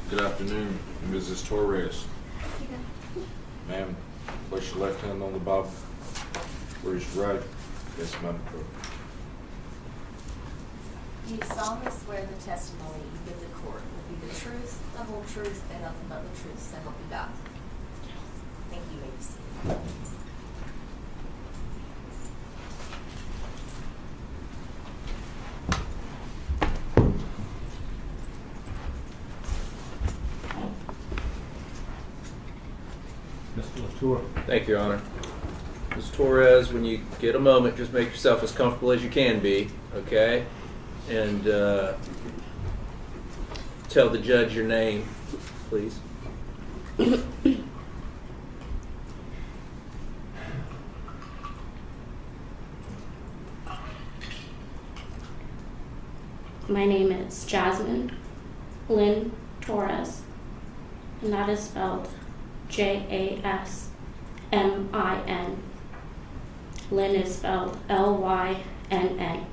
Good afternoon, Mrs. Torres. Ma'am, place your left hand on the Bible. Raise your right. Yes, Madam Clerk. Do you solemnly swear the testimony you give the court will be the truth, the whole truth, and nothing but the truth, so help you God? Thank you, ABC. Mr. Latour. Thank you, Your Honor. Ms. Torres, when you get a moment, just make yourself as comfortable as you can be, okay? And tell the judge your name, please. My name is Jasmin Lynn Torres, and that is spelled Jasmin. Lynn is spelled Lynn.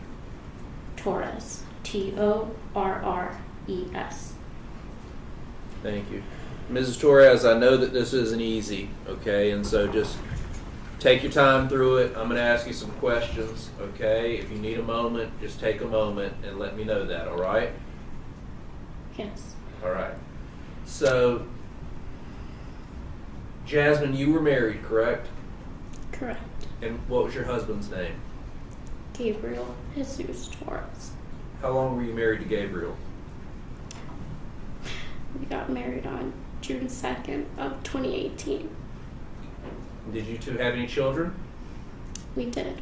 Torres, Torres. Thank you. Mrs. Torres, I know that this isn't easy, okay? And so just take your time through it. I'm going to ask you some questions, okay? If you need a moment, just take a moment and let me know that, all right? Yes, All right. So, Jasmin, you were married, correct? correct. And what was your husband's name? Gabriel Jesus Torres. How long were you married to Gabriel? We got married on June 2nd of 2018. Did you two have any children? We did.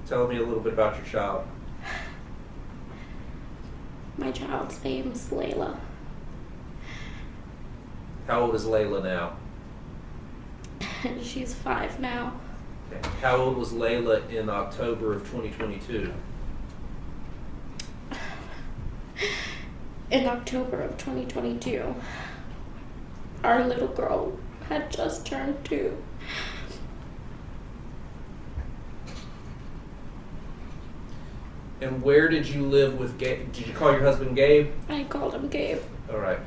Tell me a little bit about your child. My child's name is Layla. How old is Layla now? She's 5 now. Okay. How old was Layla in October of 2022? In October of 2022, our little girl had just turned 2. And where did you live with Gabe? Did you call your husband Gabe? I called him Gabe. All right.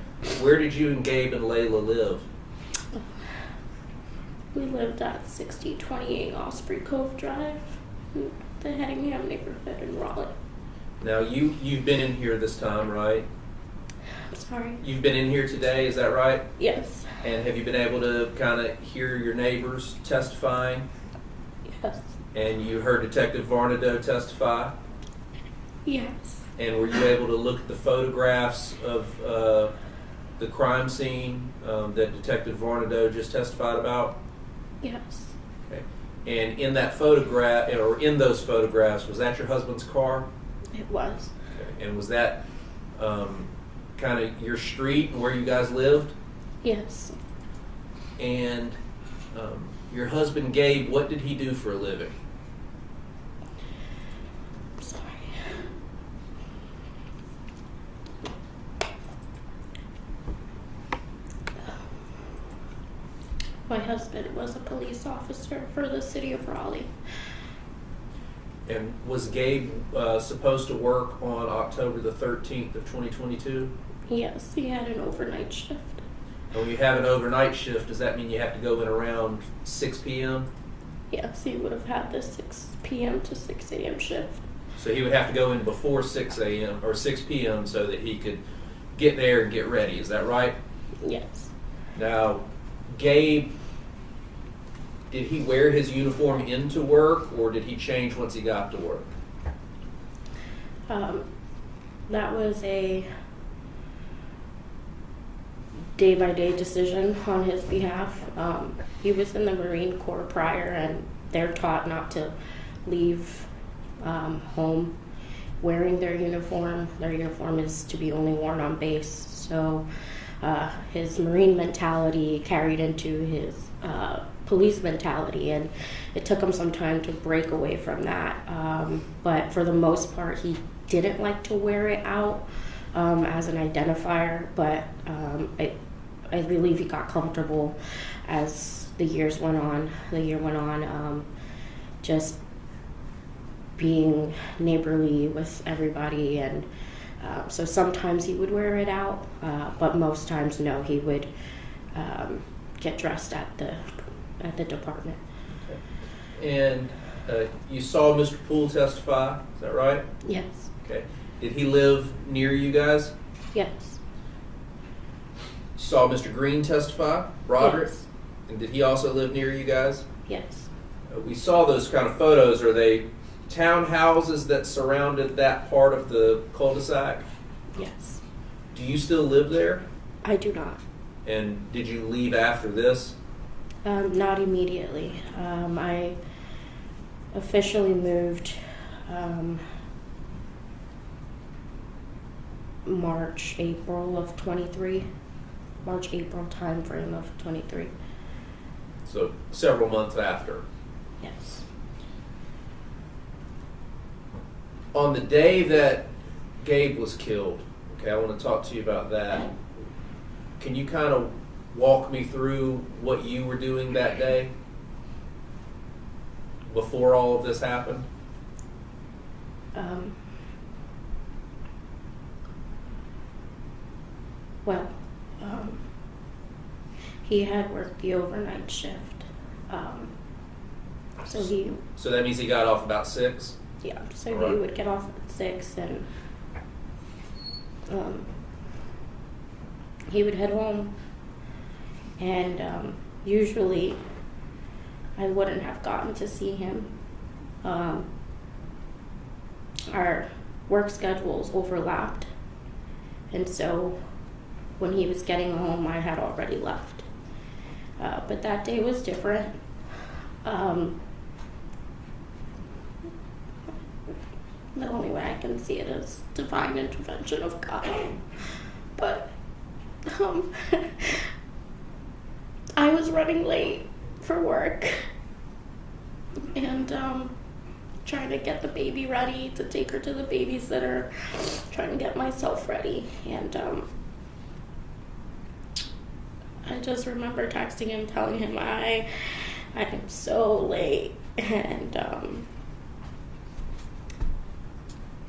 Where did you and Gabe and Layla live? We lived at 6028 Osprey Cove Drive, in the Hedingham neighborhood in Raleigh. Now, you've been in here this time, right? I'm sorry. You've been in here today, is that right? Yes. And have you been able to kind of hear your neighbors testifying? Yes. And you heard Detective Varnado testify? Yes. And were you able to look at the photographs of the crime scene that Detective Varnado just testified about? Yes. Okay. And in that photograph, or in those photographs, was that your husband's car? It was. Okay. And was that kind of your street and where you guys lived? Yes. And your husband, Gabe, what did he do for a living? I'm sorry. My husband was a police officer for the city of Raleigh. And was Gabe supposed to work on October the 13th of 2022? Yes, he had an overnight shift. And when you have an overnight shift, does that mean you have to go in around 6 p.m.? Yes, he would have had the 6 p.m. to 6 a.m. shift. So he would have to go in before 6 a.m. or 6 p.m. so that he could get there and get ready. Is that right? Yes. Now, Gabe, did he wear his uniform into work, or did he change once he got to work? That was a day-by-day decision on his behalf. He was in the Marine Corps prior, and they're taught not to leave home wearing their uniform. Their uniform is to be only worn on base. So his Marine mentality carried into his police mentality, and it took him some time to break away from that. But for the most part, he didn't like to wear it out as an identifier, but I believe he got comfortable as the year went on, just being neighborly with everybody and So sometimes he would wear it out, but most times no, he would get dressed at the department. Okay. And you saw Mr. Poole testify, is that right? Yes. Okay. Did he live near you guys? Yes. You saw Mr. Green testify, Roderick? Yes. And did he also live near you guys? Yes. We saw those kind of photos. Are they townhouses that surrounded that part of the cul-de-sac? Yes. Do you still live there? I do not. And did you leave after this? Not immediately. I officially moved March, April of 23. March, April time frame of 23. So several months after. Yes. On the day that Gabe was killed, okay, I want to talk to you about that. Can you kind of walk me through what you were doing that day before all of this happened? Well, he had worked the overnight shift. So that means he got off about 6? Yeah, so All right. he would get off at 6 and he would head home. And usually I wouldn't have gotten to see him. Our work schedules overlapped. And so when he was getting home, I had already left. But that day was different. The only way I can see it is divine intervention of God. But I was running late for work and trying to get the baby ready to take her to the babysitter, trying to get myself ready. And I just remember texting him, telling him I am so late. And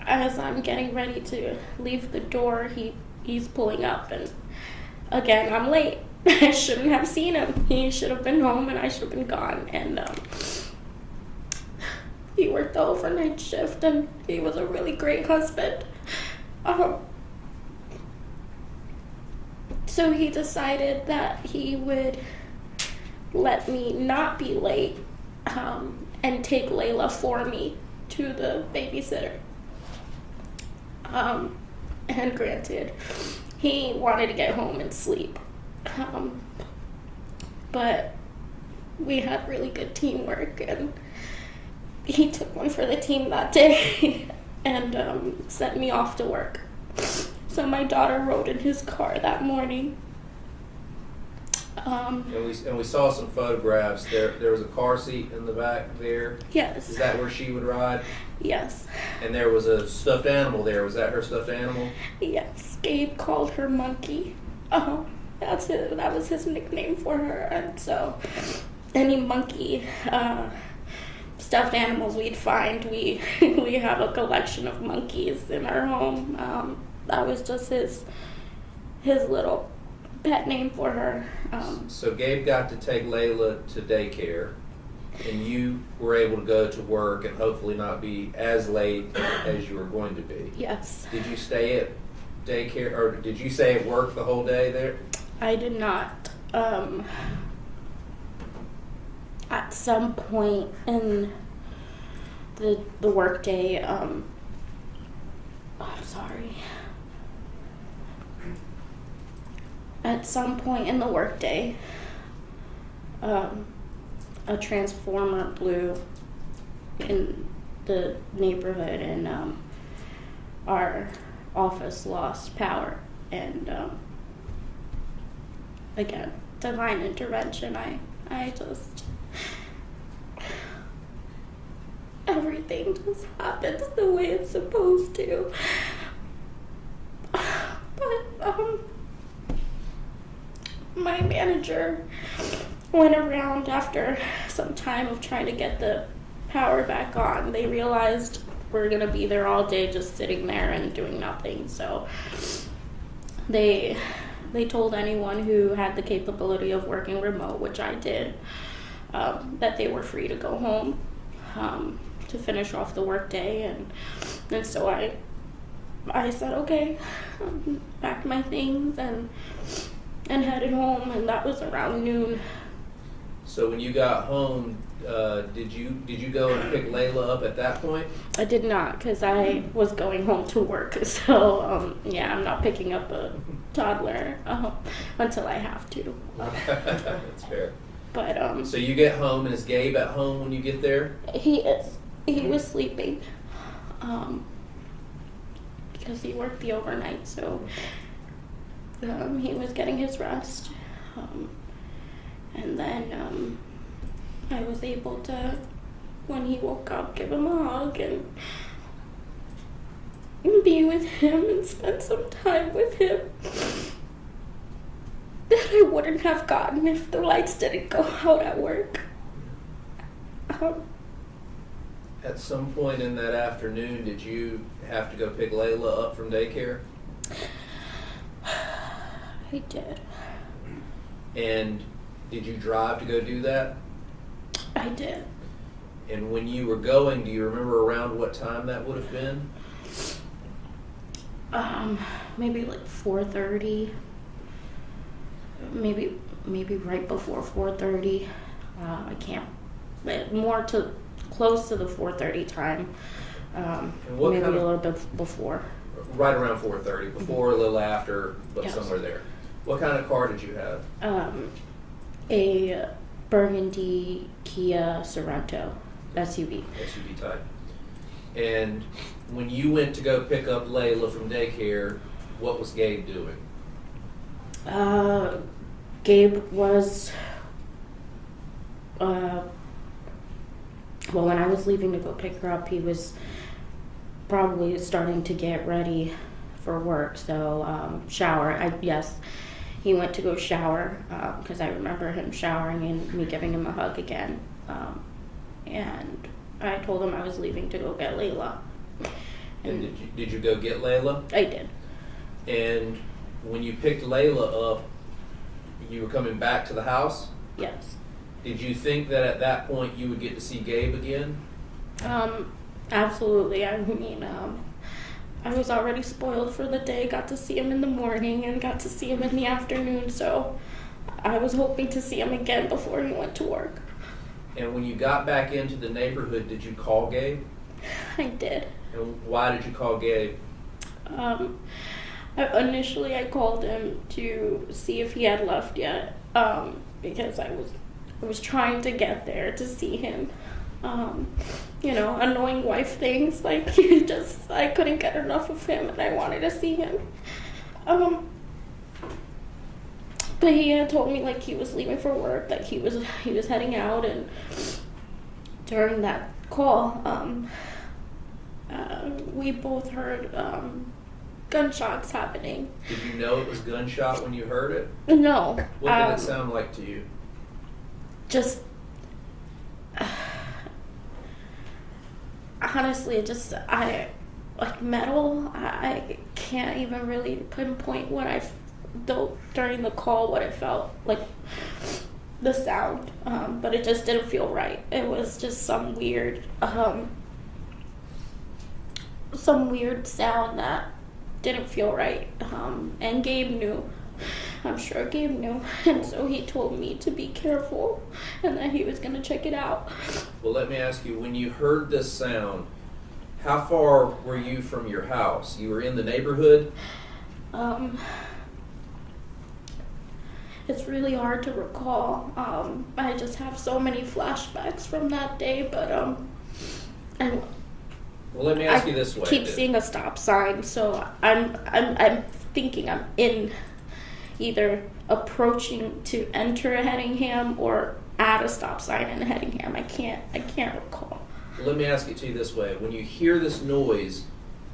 as I'm getting ready to leave the door, he's pulling up, and again, I'm late. I shouldn't have seen him. He should have been home and I should have been gone. And he worked the overnight shift and he was a really great husband. So he decided that he would let me not be late and take Layla for me to the babysitter. And granted, he wanted to get home and sleep. But we had really good teamwork, and he took one for the team that day and sent me off to work. So my daughter rode in his car that morning. And we saw some photographs. There was a car seat in the back there. Yes. Is that where she would ride? Yes. And there was a stuffed animal there. Was that her stuffed animal? Yes. Gabe called her Monkey. That was his nickname for her. And so any monkey stuffed animals we'd find, we have a collection of monkeys in our home. That was just his little pet name for her. So Gabe got to take Layla to daycare, and you were able to go to work and hopefully not be as late as you were going to be. Yes. Did you stay at daycare, or did you stay at work the whole day there? I did not. At some point in the work day, I'm sorry. At some point in the workday, a transformer blew in the neighborhood, and our office lost power. And again, divine intervention. I just, everything just happens the way it's supposed to. But my manager went around after some time of trying to get the power back on. They realized were gonna be there all day just sitting there and doing nothing. So they told anyone who had the capability of working remote, which I did, that they were free to go home to finish off the workday, and so I said okay, packed my things and headed home, and that was around noon. So when you got home, did you go and pick Layla up at that point? I did not, because I was going home to work. So yeah, I'm not picking up a toddler until I have to. That's fair. But So you get home, and is Gabe at home when you get there? he is. He was sleeping because he worked the overnight, so he was getting his rest. And then I was able to, when he woke up, give him a hug and be with him and spend some time with him that I wouldn't have gotten if the lights didn't go out at work. At some point in that afternoon, did you have to go pick Layla up from daycare? I did. And did you drive to go do that? I did. And when you were going, do you remember around what time that would have been? Maybe like 4:30. Maybe right before 4:30. I can't. But more to close to the 4:30 time. And what maybe kind a of- little bit before. Right around 4:30, before, a little after, but Yes. somewhere there. What kind of car did you have? A burgundy Kia Sorento SUV. SUV type. And when you went to go pick up Layla from daycare, what was Gabe doing? Gabe was, well, when I was leaving to go pick her up, he was probably starting to get ready for work. So shower. Yes, he went to go shower because I remember him showering and me giving him a hug again. And I told him I was leaving to go get Layla. And did you go get Layla? I did. And when you picked Layla up, you were coming back to the house? Yes. Did you think that at that point you would get to see Gabe again? Absolutely. I mean, I was already spoiled for the day, got to see him in the morning and got to see him in the afternoon, so I was hoping to see him again before he went to work. And when you got back into the neighborhood, did you call Gabe? I did. And why did you call Gabe? Initially I called him to see if he had left yet, because I was trying to get there to see him. Annoying wife things, like I couldn't get enough of him and I wanted to see him. But he had told me like he was leaving for work, that he was heading out, and during that call, we both heard gunshots happening. Did you know it was gunshot when you heard it? No. What did it sound like to you? Just honestly, metal. I can't even really pinpoint what I felt during the call, what it felt like, the sound, but it just didn't feel right. It was just some weird sound that didn't feel right, and Gabe knew. I'm sure Gabe knew, and so he told me to be careful and that he was going to check it out. Well, let me ask you, when you heard this sound, how far were you from your house? You were in the neighborhood? It's really hard to recall. I just have so many flashbacks from that day, but and Well, let me ask you this way. I keep seeing a stop sign, so I'm thinking I'm in, either approaching to enter Hedingham or at a stop sign in Hedingham. I can't recall. Well, let me ask it to you this way. When you hear this noise,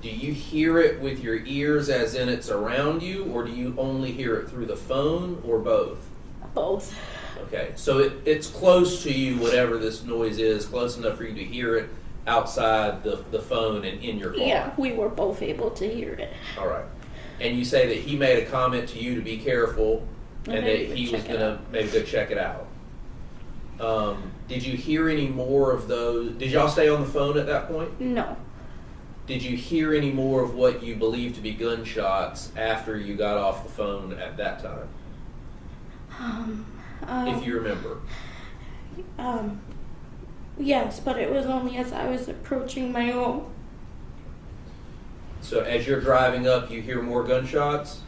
do you hear it with your ears as in it's around you, or do you only hear it through the phone, or both? Both. Okay, so it's close to you, whatever this noise is, close enough for you to hear it, outside the phone and in your car? Yeah, we were both able to hear it. All right. And you say that he made a comment to you to be careful and that he was going to maybe go check it out. Did you hear any more of those? Did y'all stay on the phone at that point? No. Did you hear any more of what you believe to be gunshots after you got off the phone at that time? If you remember. Yes, but it was only as I was approaching my home. So as you're driving up, you hear more gunshots?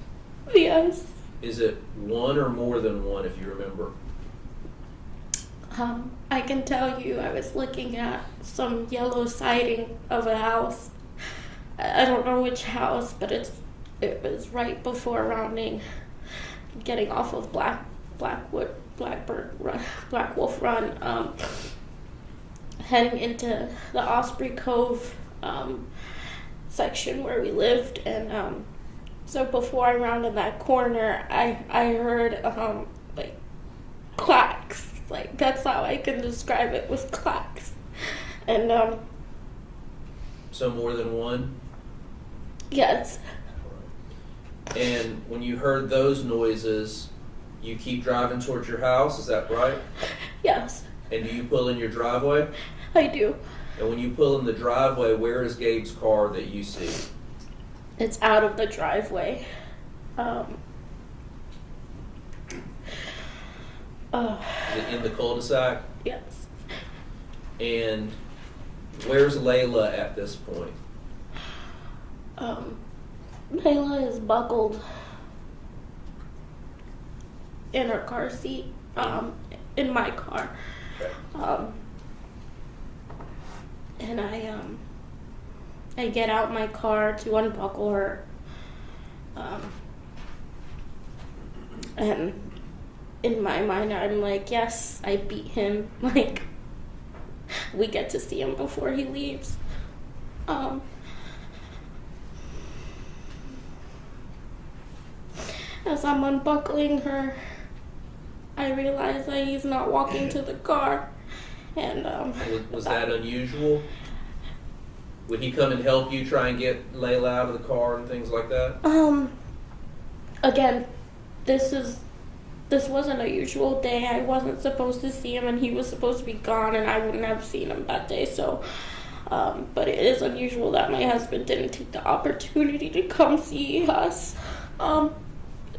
Yes. Is it one or more than one, if you remember? I can tell you I was looking at some yellow siding of a house. I don't know which house, but it was right before getting off of Black Wolf Run, heading into the Osprey Cove section where we lived, and so before I rounded that corner, I heard like clacks. Like, that's how I can describe it, was clacks. And So more than one? yes. And when you heard those noises, you keep driving towards your house, is that right? Yes, And do you pull in your driveway? I do. And when you pull in the driveway, where is Gabe's car that you see? It's out of the driveway. Is it in the cul-de-sac? Yes. And where's Layla at this point? Layla is buckled in her car seat, in my car. Okay. And I get out my car to unbuckle her. And in my mind, I'm like, yes, I beat him. Like, we get to see him before he leaves. As I'm unbuckling her, I realize that he's not walking to the car. And Was that unusual? Would he come and help you try and get Layla out of the car and things like that? Again, this wasn't a usual day. I wasn't supposed to see him, and he was supposed to be gone, and I wouldn't have seen him that day. So, but it is unusual that my husband didn't take the opportunity to come see us.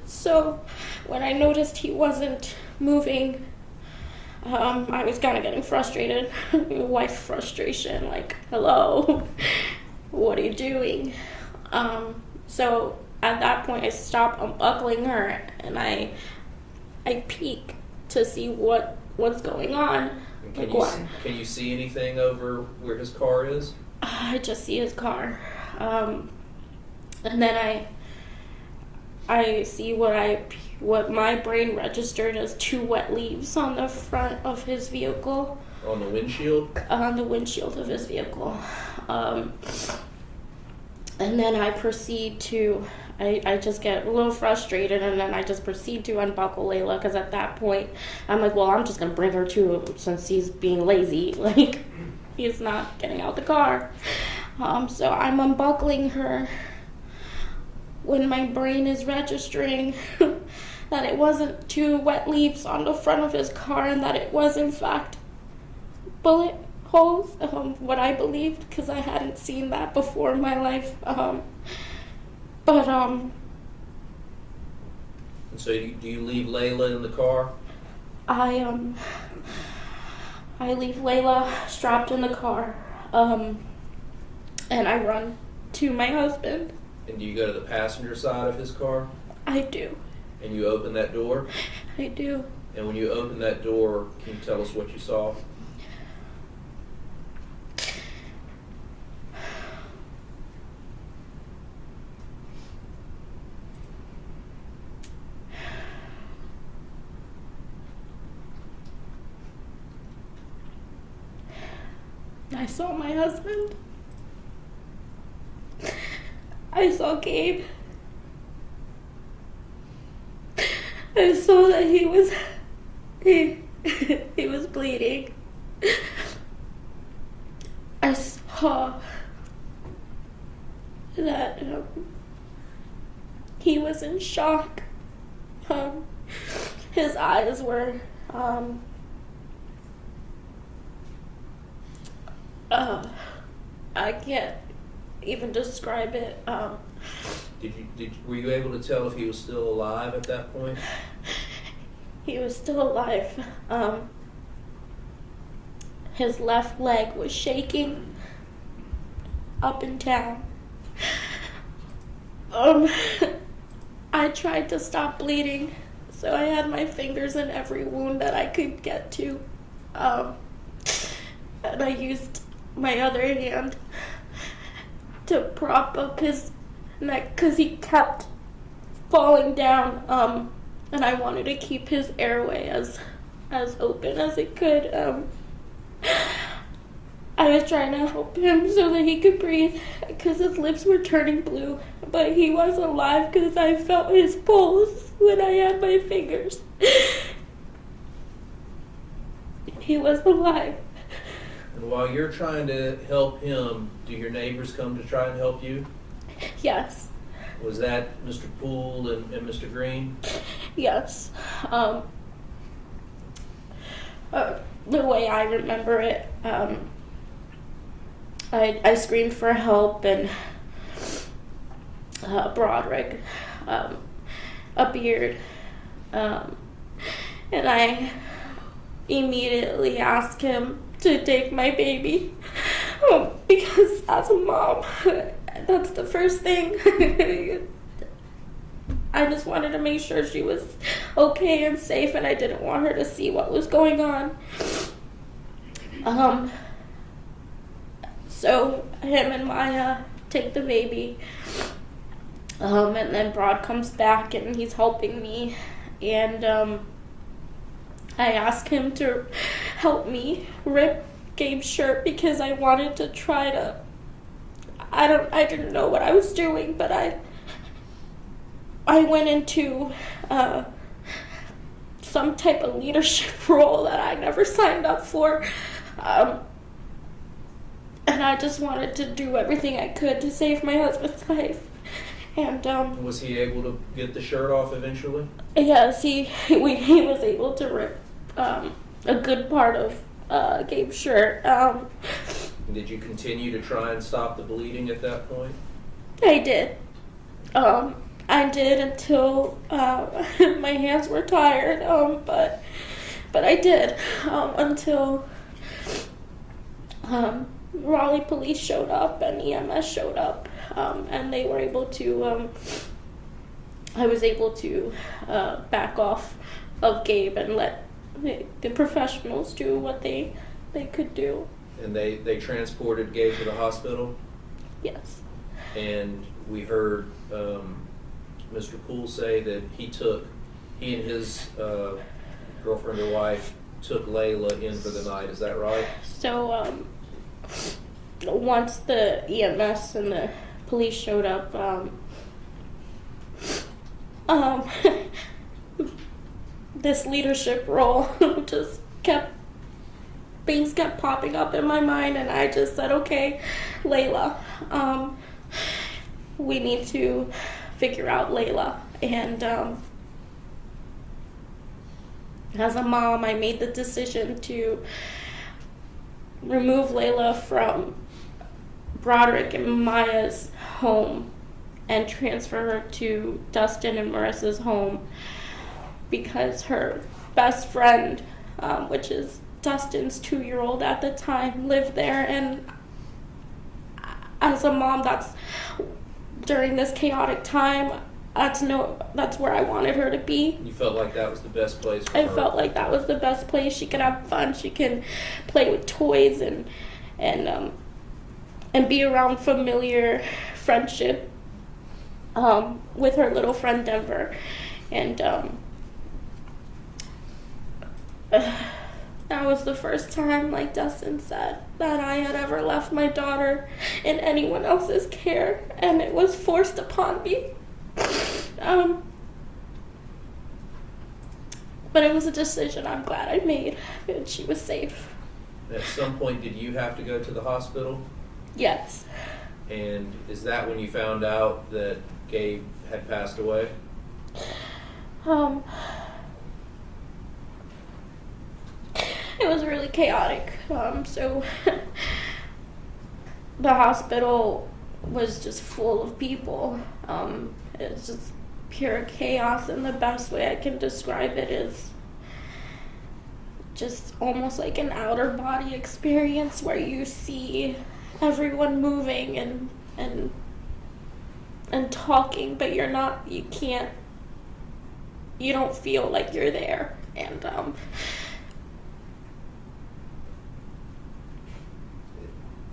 So when I noticed he wasn't moving, I was kind of getting frustrated. Wife frustration, like, hello, what are you doing? So at that point, I stopped unbuckling her, and I peek to see what's going on. Can you see anything over where his car is? I just see his car, and then I see what my brain registered as 2 wet leaves on the front of his vehicle. On the windshield? On the windshield of his vehicle. And then I proceed to, I just get a little frustrated, and then I just proceed to unbuckle Layla, because at that point, I'm like, well, I'm just going to bring her to him since he's being lazy. Like, he's not getting out the car. So I'm unbuckling her when my brain is registering that it wasn't 2 wet leaves on the front of his car, and that it was, in fact, bullet holes, what I believed, because I hadn't seen that before in my life. And so do you leave Layla in the car? I leave Layla strapped in the car, and I run to my husband. And do you go to the passenger side of his car? I do. And you open that door? I do. And when you open that door, can you tell us what you saw? I saw my husband. I saw Gabe. I saw that he was bleeding. I that he was in shock. His eyes were I can't even describe it. Were you able to tell if he was still alive at that point? He was still alive. His left leg was shaking up and down. I tried to stop bleeding, so I had my fingers in every wound that I could get to. And I used my other hand to prop up his neck because he kept falling down. And I wanted to keep his airway as open as it could. I was trying to help him so that he could breathe because his lips were turning blue, but he was alive because I felt his pulse when I had my fingers. He was alive. And while you're trying to help him, do your neighbors come to try and help you? Yes. Was that Mr. Poole and Mr. Green? Yes. The way I remember it, I screamed for help, and Broderick appeared, and I immediately asked him to take my baby, because as a mom, that's the first thing. I just wanted to make sure she was okay and safe, and I didn't want her to see what was going on. So him and Maya take the baby, and then Brod comes back and he's helping me, and I asked him to help me rip Gabe's shirt because I wanted to try to. I didn't know what I was doing, but I went into some type of leadership role that I never signed up for. And I just wanted to do everything I could to save my husband's life. And was he able to get the shirt off eventually? yes, he was able to rip a good part of Gabe's shirt. Did you continue to try and stop the bleeding at that point? I did. I did until my hands were tired. But I did until Raleigh police showed up and EMS showed up, and they were able to. I was able to back off of Gabe and let the professionals do what they could do. And they transported Gabe to the hospital? Yes. And we heard Mr. Poole say that he and his girlfriend or wife took Layla in for the night. Is that right? So once the EMS and the police showed up, this leadership role just things kept popping up in my mind, and I just said, okay, Layla, we need to figure out Layla. And as a mom, I made the decision to remove Layla from Broderick and Maya's home and transfer her to Dustin and Marissa's home because her best friend, which is Dustin's 2-year-old at the time, lived there. And as a mom, that's during this chaotic time, that's where I wanted her to be. You felt like that was the best place for her? I felt like that was the best place. She could have fun. She can play with toys and be around familiar friendship with her little friend Denver. And that was the first time, like Dustin said, that I had ever left my daughter in anyone else's care, and it was forced upon me. But it was a decision I'm glad I made, and she was safe. At some point, did you have to go to the hospital? Yes. And is that when you found out that Gabe had passed away? It was really chaotic. So the hospital was just full of people. It's just pure chaos, and the best way I can describe it is just almost like an outer body experience where you see everyone moving and talking, but you don't feel like you're there. And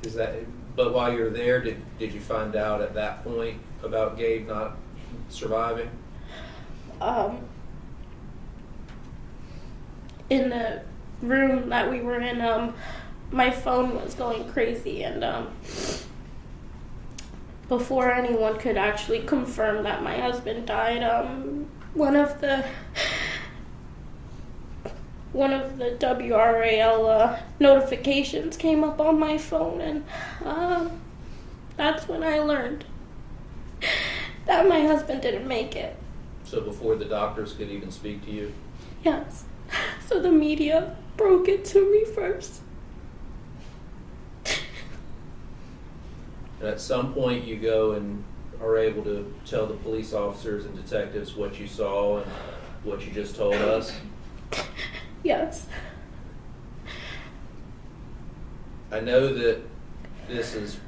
Is that? But while you're there, did you find out at that point about Gabe not surviving? In the room that we were in, my phone was going crazy, and before anyone could actually confirm that my husband died, one of the WRAL notifications came up on my phone, and that's when I learned that my husband didn't make it. So before the doctors could even speak to you? Yes. So the media broke it to me first. And at some point you go and are able to tell the police officers and detectives what you saw and what you just told us? Yes. I know that this is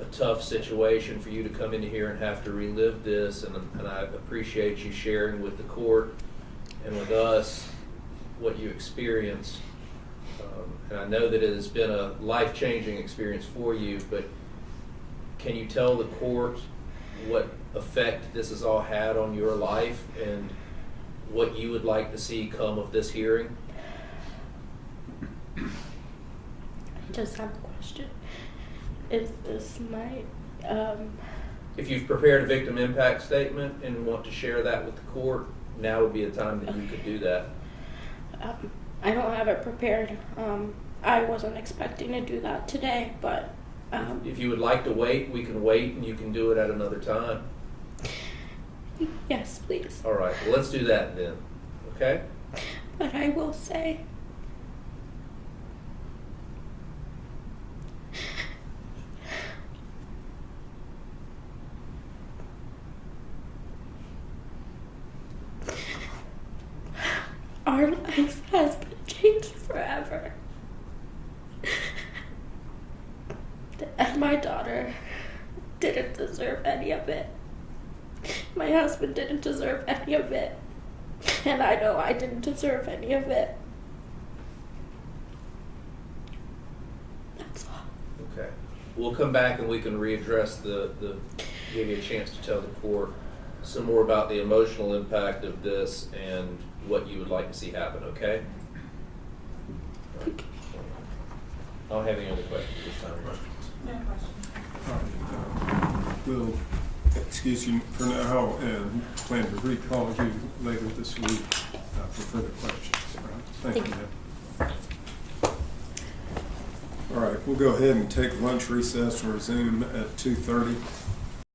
a tough situation for you to come into here and have to relive this, and I appreciate you sharing with the court and with us what you experienced. And I know that it has been a life-changing experience for you, but can you tell the court what effect this has all had on your life and what you would like to see come of this hearing? I just have a question. Is this my, If you've prepared a victim impact statement and want to share that with the court, now would be a time that you could do that. I don't have it prepared. I wasn't expecting to do that today, but If you would like to wait, we can wait and you can do it at another time. yes, please. All right, well, let's do that then, okay? But I will say, our life has been changed forever. And my daughter didn't deserve any of it. My husband didn't deserve any of it. And I know I didn't deserve any of it. That's all. Okay. We'll come back and we can readdress give you a chance to tell the court some more about the emotional impact of this and what you would like to see happen, okay? I don't have any other questions this time. No questions. We'll excuse you for now and plan to recall you later this week for further questions. All right. Thank you, ma'am. All right, we'll go ahead and take lunch recess and resume at 2:30.